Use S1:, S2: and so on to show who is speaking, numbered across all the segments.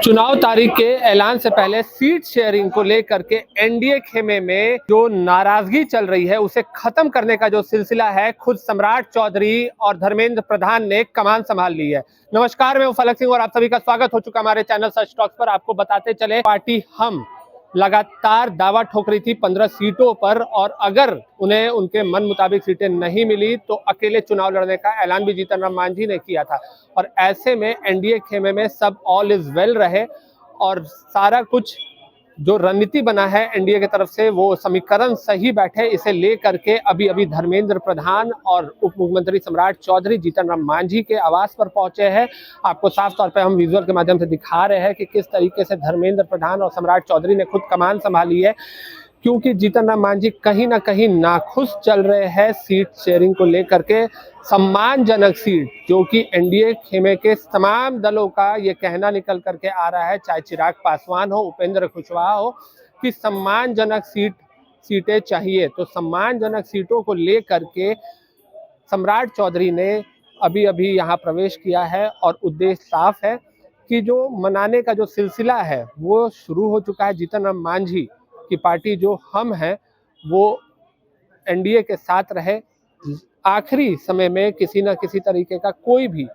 S1: चुनाव तारीख के ऐलान से पहले सीट शेयरिंग को लेकर के एनडीए खेमे में जो नाराजगी चल रही है उसे खत्म करने का जो सिलसिला है, खुद सम्राट चौधरी और धर्मेंद्र प्रधान ने कमान संभाल ली है। नमस्कार, मैं हूं फलक सिंह और आप सभी का स्वागत हो चुका हमारे चैनल सच टॉक्स पर। आपको बताते चले, पार्टी हम लगातार दावा ठोक रही थी 15 सीटों पर, और अगर उन्हें उनके मन मुताबिक सीटें नहीं मिली तो अकेले चुनाव लड़ने का ऐलान भी जीतन राम मांझी ने किया था। और ऐसे में एनडीए खेमे में सब ऑल इज वेल रहे और सारा कुछ जो रणनीति बना है एनडीए की तरफ से वो समीकरण सही बैठे, इसे लेकर के अभी धर्मेंद्र प्रधान और उप मुख्यमंत्री सम्राट चौधरी जीतन राम मांझी के आवास पर पहुंचे हैं। आपको साफ तौर पे हम विजुअल के माध्यम से दिखा रहे हैं कि किस तरीके से धर्मेंद्र प्रधान और सम्राट चौधरी ने खुद कमान संभाली है, क्योंकि जीतन राम मांझी कहीं ना कहीं नाखुश चल रहे हैं सीट शेयरिंग को लेकर के। सम्मानजनक सीट जो कि एनडीए खेमे के तमाम दलों का ये कहना निकल करके आ रहा है, चाहे चिराग पासवान हो, उपेंद्र कुशवाहा हो, कि सम्मानजनक सीटें चाहिए। तो सम्मानजनक सीटों को लेकर के सम्राट चौधरी ने अभी यहाँ प्रवेश किया है और उद्देश्य साफ है कि जो मनाने का जो सिलसिला है वो शुरू हो चुका है। जीतन राम मांझी की पार्टी जो हम है वो एनडीए के साथ रहे, आखिरी समय में किसी न किसी तरीके का कोई भी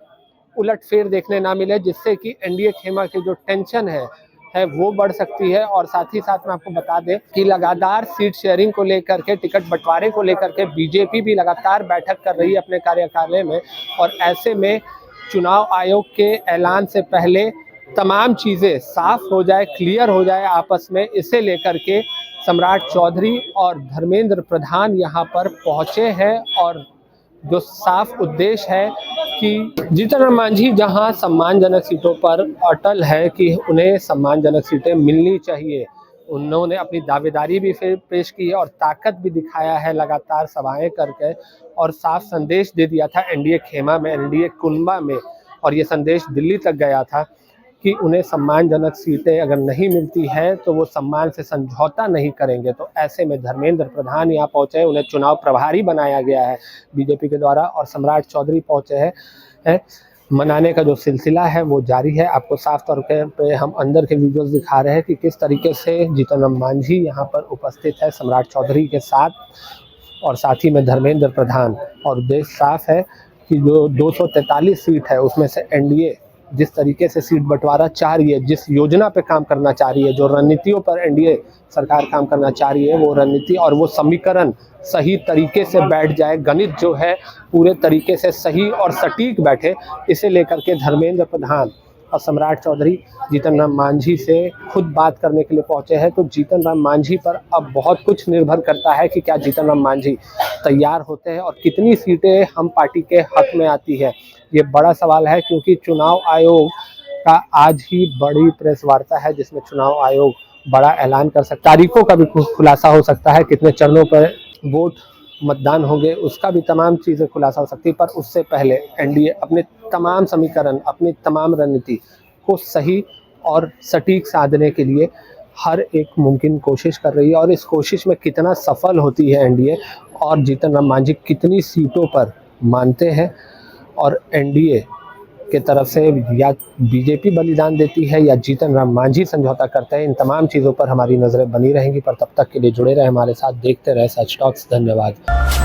S1: उलटफेर देखने ना मिले, जिससे कि एनडीए खेमा की जो टेंशन है वो बढ़ सकती है। और साथ ही साथ में आपको बता दें कि लगातार सीट शेयरिंग को लेकर के, टिकट बंटवारे को लेकर के बीजेपी भी लगातार बैठक कर रही है अपने कार्यकाल में। और ऐसे में चुनाव आयोग के ऐलान से पहले तमाम चीज़ें साफ हो जाए, क्लियर हो जाए आपस में, इसे लेकर के सम्राट चौधरी और धर्मेंद्र प्रधान यहाँ पर पहुँचे हैं। और जो साफ उद्देश्य है कि जीतन राम मांझी जहाँ सम्मानजनक सीटों पर अटल है कि उन्हें सम्मानजनक सीटें मिलनी चाहिए, उन्होंने अपनी दावेदारी भी फिर पेश की है और ताकत भी दिखाया है लगातार सभाएं करके, और साफ संदेश दे दिया था एनडीए खेमा में, एनडीए कुनबा में, और ये संदेश दिल्ली तक गया था कि उन्हें सम्मानजनक सीटें अगर नहीं मिलती है तो वो सम्मान से समझौता नहीं करेंगे। तो ऐसे में धर्मेंद्र प्रधान यहाँ पहुँचे, उन्हें चुनाव प्रभारी बनाया गया है बीजेपी के द्वारा, और सम्राट चौधरी पहुँचे हैं। मनाने का जो सिलसिला है वो जारी है। आपको साफ तौर पे हम अंदर के विजुअल्स दिखा रहे हैं कि किस तरीके से जीतन राम मांझी यहाँ पर उपस्थित है सम्राट चौधरी के साथ, और साथ ही में धर्मेंद्र प्रधान। और उद्देश्य साफ है कि जो 243 सीट है उसमें से एनडीए जिस तरीके से सीट बंटवारा चाह रही है, जिस योजना पे काम करना चाह रही है, जो रणनीतियों पर एनडीए सरकार काम करना चाह रही है, वो रणनीति और वो समीकरण सही तरीके से बैठ जाए, गणित जो है पूरे तरीके से सही और सटीक बैठे, इसे लेकर के धर्मेंद्र प्रधान और सम्राट चौधरी जीतन राम मांझी से खुद बात करने के लिए पहुंचे हैं। तो जीतन राम मांझी पर अब बहुत कुछ निर्भर करता है कि क्या जीतन राम मांझी तैयार होते हैं और कितनी सीटें हम पार्टी के हक में आती है, ये बड़ा सवाल है। क्योंकि चुनाव आयोग का आज ही बड़ी प्रेस वार्ता है जिसमें चुनाव आयोग बड़ा ऐलान कर सकता है, तारीखों का भी खुलासा हो सकता है, कितने चरणों पर वोट मतदान होंगे उसका भी तमाम चीज़ें खुलासा हो सकती है। पर उससे पहले एनडीए अपने तमाम समीकरण, अपनी तमाम रणनीति को सही और सटीक साधने के लिए हर एक मुमकिन कोशिश कर रही है। और इस कोशिश में कितना सफल होती है एनडीए, और जीतन राम मांझी कितनी सीटों पर मानते हैं, और एनडीए के तरफ से या बीजेपी बलिदान देती है या जीतन राम मांझी समझौता करते हैं, इन तमाम चीज़ों पर हमारी नज़रें बनी रहेंगी। पर तब तक के लिए जुड़े रहे हमारे साथ, देखते रहे सच टॉक्स। धन्यवाद।